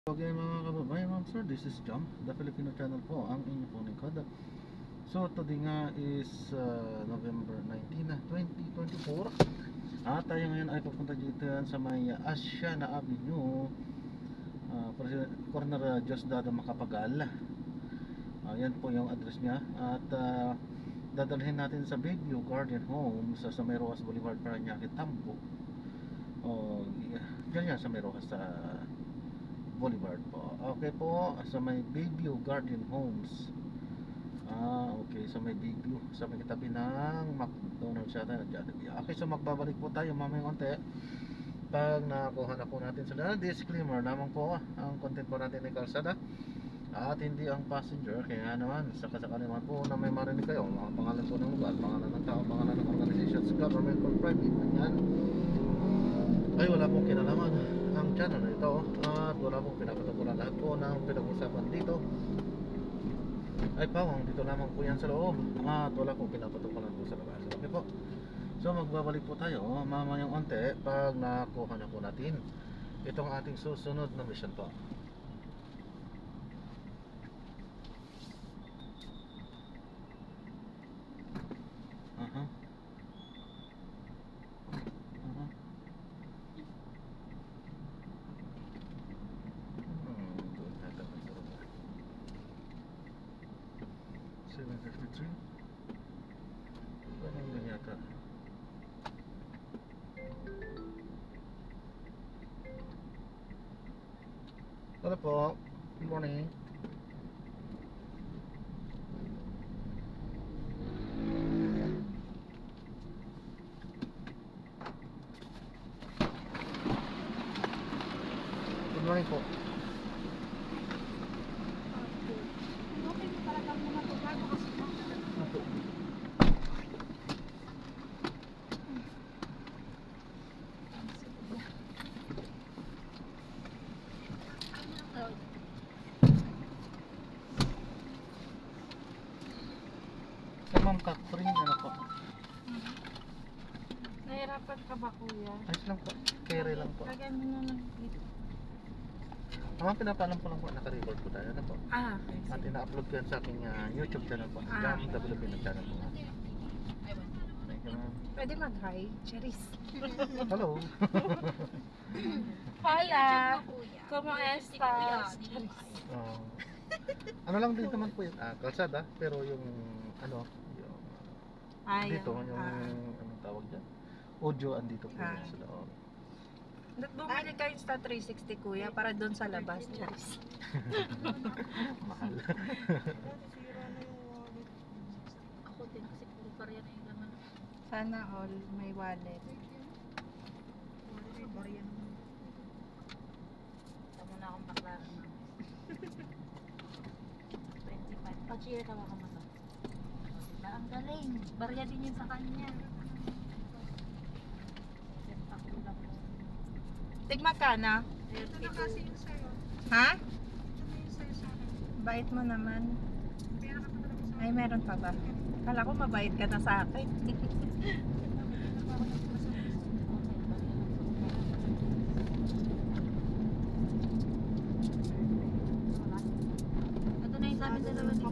Okay mga kababayan, ma'am sir, this is Jam, the Filipino channel po, ang inyo po lingkod. So today nga is November 19, 2024. Tayo ngayon ay pupunta dito sa may Asiana Avenue, corner Diosdado Macapagal. Yan po yung address niya. At dadalhin natin sa Bayview Garden Home sa May Rojas Boulevard, Parañaque, Tambo. Diyan sa May Rojas Boulevard po. Okay po, sa may Bayview Garden Homes. Okay, sa may Bayview, sa may katabi ng McDonald's yata na Jollibee. Okay, so magbabalik po tayo mamaya konti. Pag nakuha na po natin sila, disclaimer lamang po, ang content po natin ay kalsada at hindi ang passenger. Kaya naman, sakasakali naman po na may marinig kayo, mga pangalan po ng lugar, pangalan ng tao, pangalan ng organizations, government or private, ganyan, ay wala pong kinalaman ang channel na ito, at wala pong pinapatukulan. Lahat po ng pinag-usapan dito ay pawang dito lamang po yan sa loob, at wala pong pinapatukulan po sa labas. Okay po, so magbabalik po tayo mamayang onte pag nakuha na po natin itong ating susunod na mission po. Hello po, good morning. Good morning po. Okay, talaga muna ito bago kasi Sa Ma'am Catherine, ano po? nahirapan ka ba, kuya? Ayos lang po, carry lang po. Lagyan mo na lang dito. Pinapaalam po lang po, naka-record po tayo, ano po? Okay. At ina-upload ko yan sa aking YouTube channel po, Jam WP na channel po. Thank you, ma'am. Pwede mag-hi, Charis. Hello. Hola! ¿Cómo estás? Charis. Ano lang din naman po yun, kalsada, pero yung ano, yung dito, yung anong tawag dyan, audio andito po yan sa loob. Ba't bumili ka Insta 360, kuya, para doon sa labas, Charis? Mahal. Ako din kasi puro barya na yung laman. Sana all may wallet. Barya naman. Tama na akong baklaran na. 25. Pag-share ka baka mata. Diba? Ang galing. Barya din yun sa kanya. Ako lang. Tigma ka na? Ito na kasi yung sa'yo. Ha? Ito na yung sa'yo sa akin. Bait mo naman. Pera ka pa talaga sa Ay, meron pa ba? Kala ko mabait ka na sa akin. Ito na yung sa amin dalawa dito.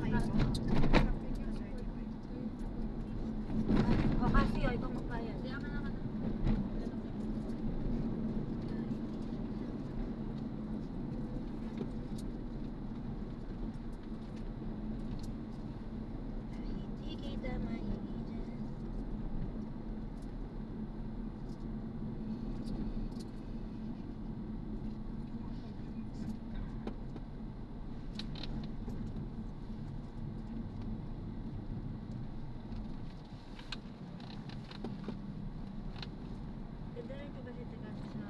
O kasi o, ikaw magbayad. Di ako naman. Hindi kita maiijan. Dadalhin ko ba si Tegas sa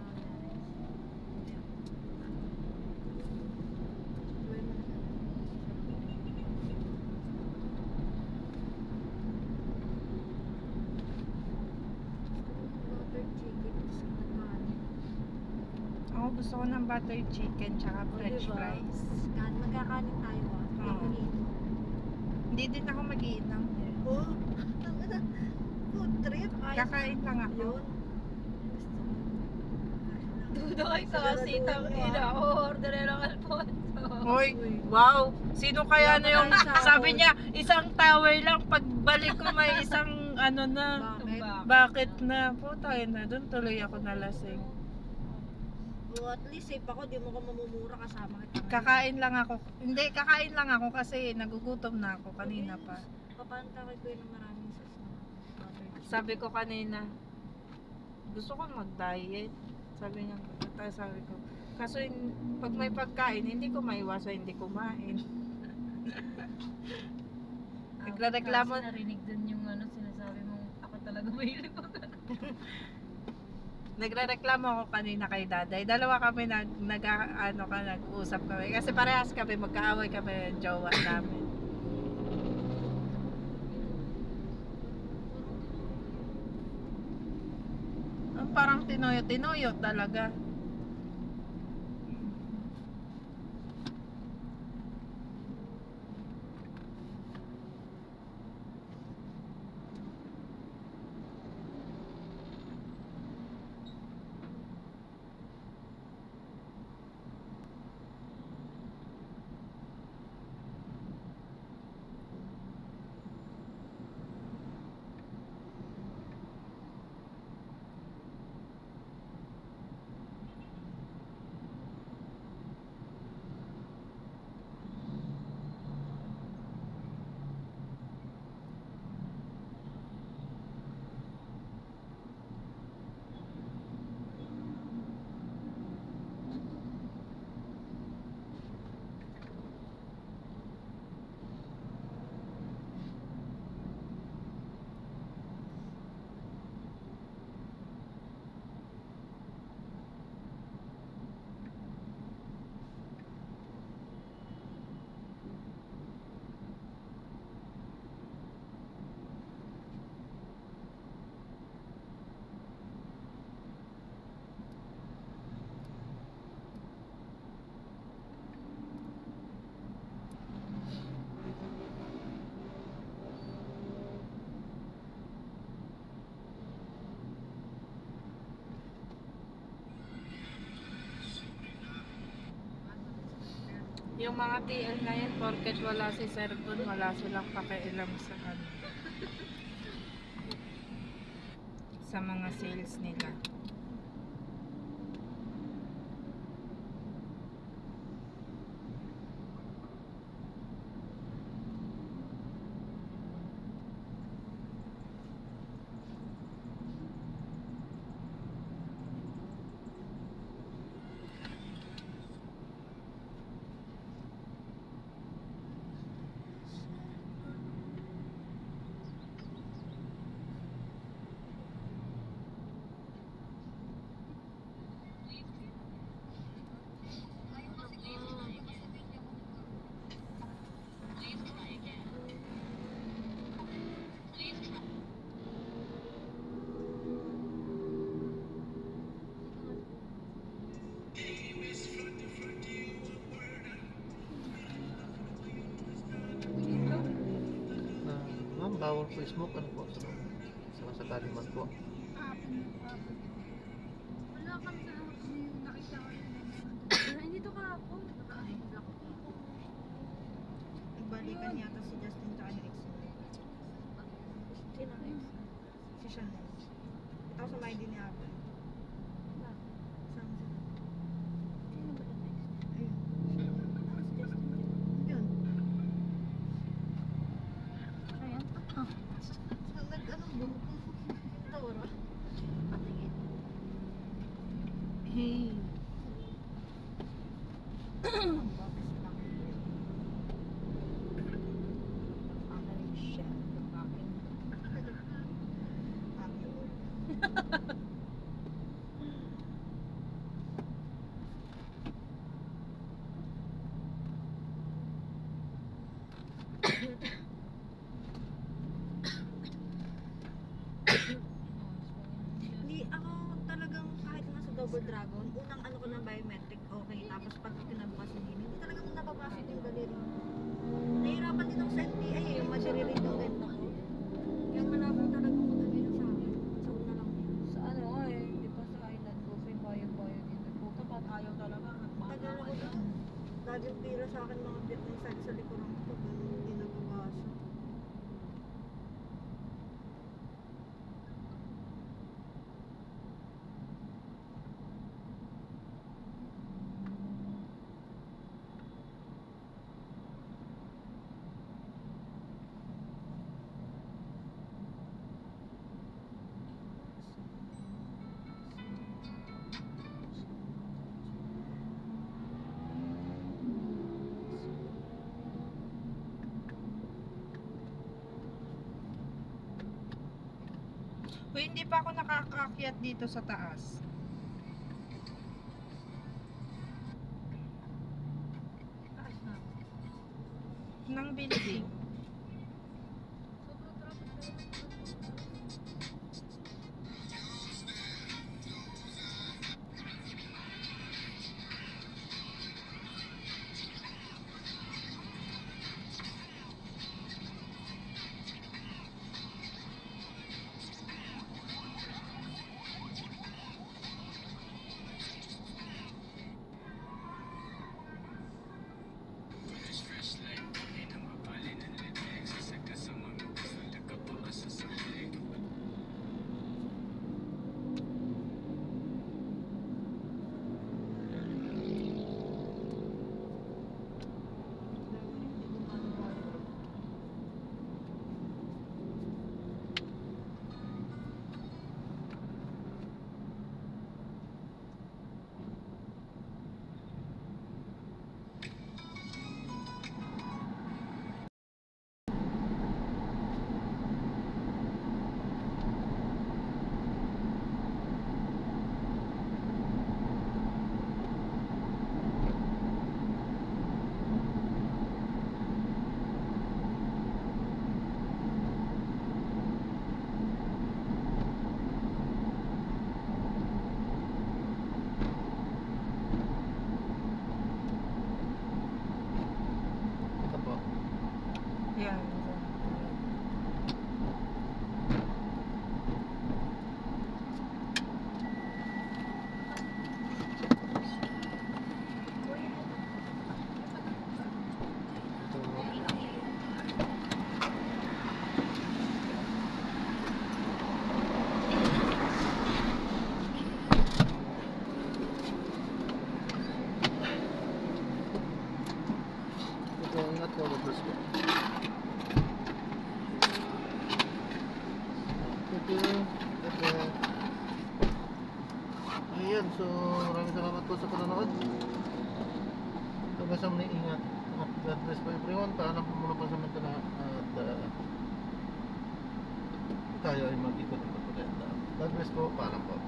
butter chicken sa kanin. Ako gusto ko ng butter chicken tsaka french Diba? fries. Magkakanin tayo Oo. Hindi din ako mag-iinom. Oh, food trip. Ayos Kakain lang ako. yun. Gusto ko. Kain lang Dudo kayo sa kasitang ina. Order lang Alfonso. Hoy, wow. Sino kaya na yung, sabi niya, isang tower lang. Pagbalik ko may isang ano na. Bakit na? Putay na. Doon tuloy ako nalasing. O at least safe ako, di mo ko mamumura kasama kita. Kakain lang ako. Hindi, kakain lang ako kasi nagugutom na ako kanina pa. Papantawag ko yun ng maraming sauce na butter chicken. Sabi ko kanina, gusto ko mag-diet. Sabi ko, kaso pag may pagkain, hindi ko maiwasan, hindi kumain. Nagreklamo. Kasi narinig dun yung ano, sinasabi mong ako talaga mahilig ako. Nagrereklamo ako kanina kay Daday. Dalawa kami nag-usap kami. Kasi parehas kami, magkaaway kami ng jowa namin. Parang tinoyo talaga. Yung mga TL ngayon, porket wala si Serbon, wala silang pakialam sa ano, sa mga sales nila. Ma'am, bawal po smoke. Ano po? Sa sakali man po. Wala kami sa nakita ko. Hindi to kahapon. Nagbalikan yata si Justin tsaka ni Rex. Sino Rex? Si Chanel. Ito ako sa may din niya ako. Saan sila? Sino ba yung Rex? Ayun. Si Justin. Yun. Ayan. Saan nag-anong buhok? Tawara. Patingin. Hey. Ang bakis lang. Ang galing siya. Aking. Aking. Hindi ako talagang kahit nasa Double Dragon, unang ano ko ng biometric, okay. Tapos pag kinabukasan din, hindi Lagi yung pila sa akin mga bit na sa likuran ko. Ganun, hindi nababasa. Uy, hindi pa ako nakakaakyat dito sa taas. Taas na. Ng building. Ito po. Yan. Ito, ingat po, God bless po. Thank you. Ayan, so maraming salamat po sa panonood. Hanggang sa muli, ingat. God bless po everyone. Paalam po muna po sa mga at tayo ay mag-ikot-ikot ulit. God bless po. Paalam po.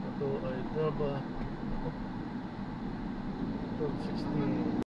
Ito ay 12:16.